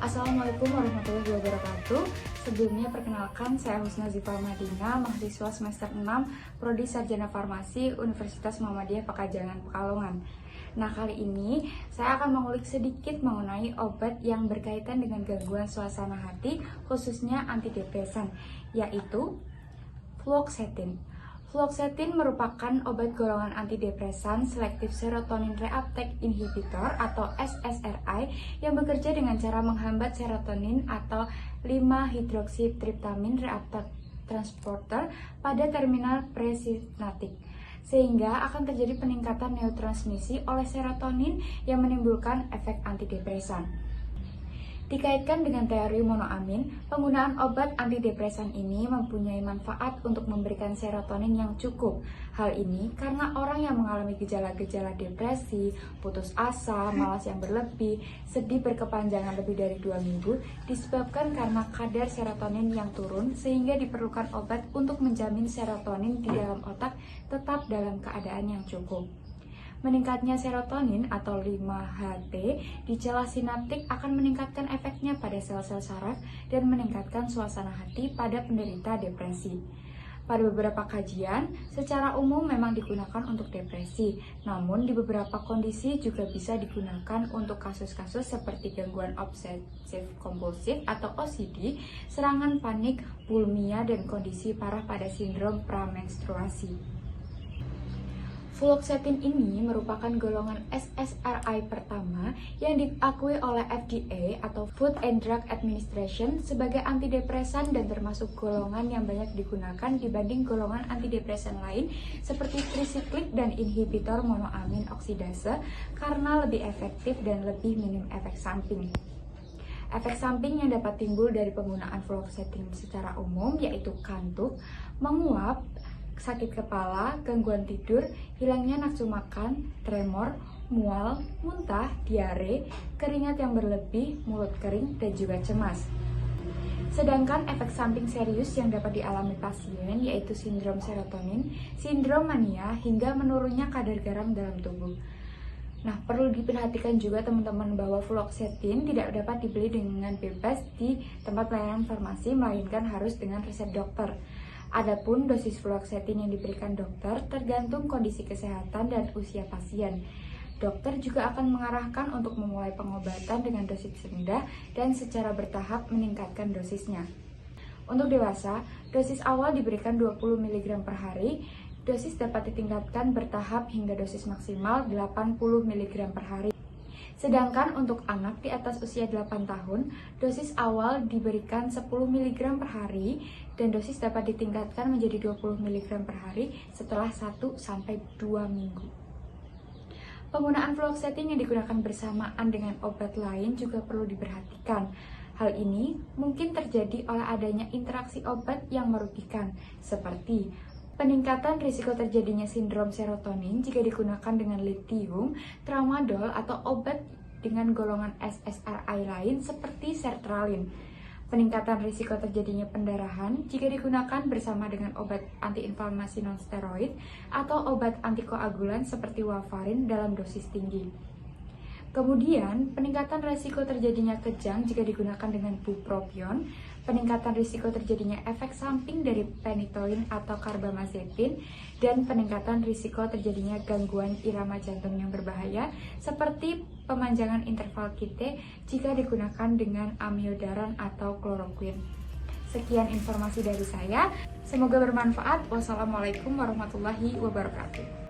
Assalamualaikum warahmatullahi wabarakatuh. Sebelumnya perkenalkan, saya Husna Zifal Madina, mahasiswa semester 6 Prodi Sarjana Farmasi Universitas Muhammadiyah Pekajangan, Pekalongan. Nah, kali ini saya akan mengulik sedikit mengenai obat yang berkaitan dengan gangguan suasana hati, khususnya antidepresan, yaitu fluoxetine. Fluoxetine merupakan obat golongan antidepresan selektif serotonin reuptake inhibitor atau SSRI yang bekerja dengan cara menghambat serotonin atau 5-hidroksitriptamin reuptake transporter pada terminal presinatik, sehingga akan terjadi peningkatan neurotransmisi oleh serotonin yang menimbulkan efek antidepresan. Dikaitkan dengan teori monoamin, penggunaan obat antidepresan ini mempunyai manfaat untuk memberikan serotonin yang cukup. Hal ini karena orang yang mengalami gejala-gejala depresi, putus asa, malas yang berlebih, sedih berkepanjangan lebih dari 2 minggu, disebabkan karena kadar serotonin yang turun sehingga diperlukan obat untuk menjamin serotonin di dalam otak tetap dalam keadaan yang cukup. Meningkatnya serotonin atau 5-HT di celah sinaptik akan meningkatkan efeknya pada sel-sel saraf dan meningkatkan suasana hati pada penderita depresi. Pada beberapa kajian, secara umum memang digunakan untuk depresi, namun di beberapa kondisi juga bisa digunakan untuk kasus-kasus seperti gangguan obsesif kompulsif atau OCD, serangan panik, bulimia, dan kondisi parah pada sindrom pramenstruasi. Fluoxetine ini merupakan golongan SSRI pertama yang diakui oleh FDA atau Food and Drug Administration sebagai antidepresan dan termasuk golongan yang banyak digunakan dibanding golongan antidepresan lain seperti trisiklik dan inhibitor monoamin oksidase karena lebih efektif dan lebih minim efek samping. Efek samping yang dapat timbul dari penggunaan fluoxetine secara umum yaitu kantuk, menguap, sakit kepala, gangguan tidur, hilangnya nafsu makan, tremor, mual, muntah, diare, keringat yang berlebih, mulut kering, dan juga cemas. Sedangkan efek samping serius yang dapat dialami pasien yaitu sindrom serotonin, sindrom mania, hingga menurunnya kadar garam dalam tubuh. Nah, perlu diperhatikan juga teman-teman bahwa fluoxetine tidak dapat dibeli dengan bebas di tempat pelayanan farmasi, melainkan harus dengan resep dokter. Adapun dosis fluoxetine yang diberikan dokter tergantung kondisi kesehatan dan usia pasien. Dokter juga akan mengarahkan untuk memulai pengobatan dengan dosis rendah dan secara bertahap meningkatkan dosisnya. Untuk dewasa, dosis awal diberikan 20 mg per hari, dosis dapat ditingkatkan bertahap hingga dosis maksimal 80 mg per hari. Sedangkan untuk anak di atas usia 8 tahun, dosis awal diberikan 10 mg per hari dan dosis dapat ditingkatkan menjadi 20 mg per hari setelah 1-2 minggu. Penggunaan fluoxetine yang digunakan bersamaan dengan obat lain juga perlu diperhatikan. Hal ini mungkin terjadi oleh adanya interaksi obat yang merugikan, seperti peningkatan risiko terjadinya sindrom serotonin jika digunakan dengan lithium, tramadol, atau obat dengan golongan SSRI lain seperti sertralin. Peningkatan risiko terjadinya pendarahan jika digunakan bersama dengan obat antiinflamasi nonsteroid atau obat antikoagulan seperti warfarin dalam dosis tinggi. Kemudian, peningkatan risiko terjadinya kejang jika digunakan dengan bupropion, peningkatan risiko terjadinya efek samping dari phenytoin atau carbamazepine, dan peningkatan risiko terjadinya gangguan irama jantung yang berbahaya seperti pemanjangan interval QT jika digunakan dengan amiodaron atau kloroquine. Sekian informasi dari saya, semoga bermanfaat. Wassalamualaikum warahmatullahi wabarakatuh.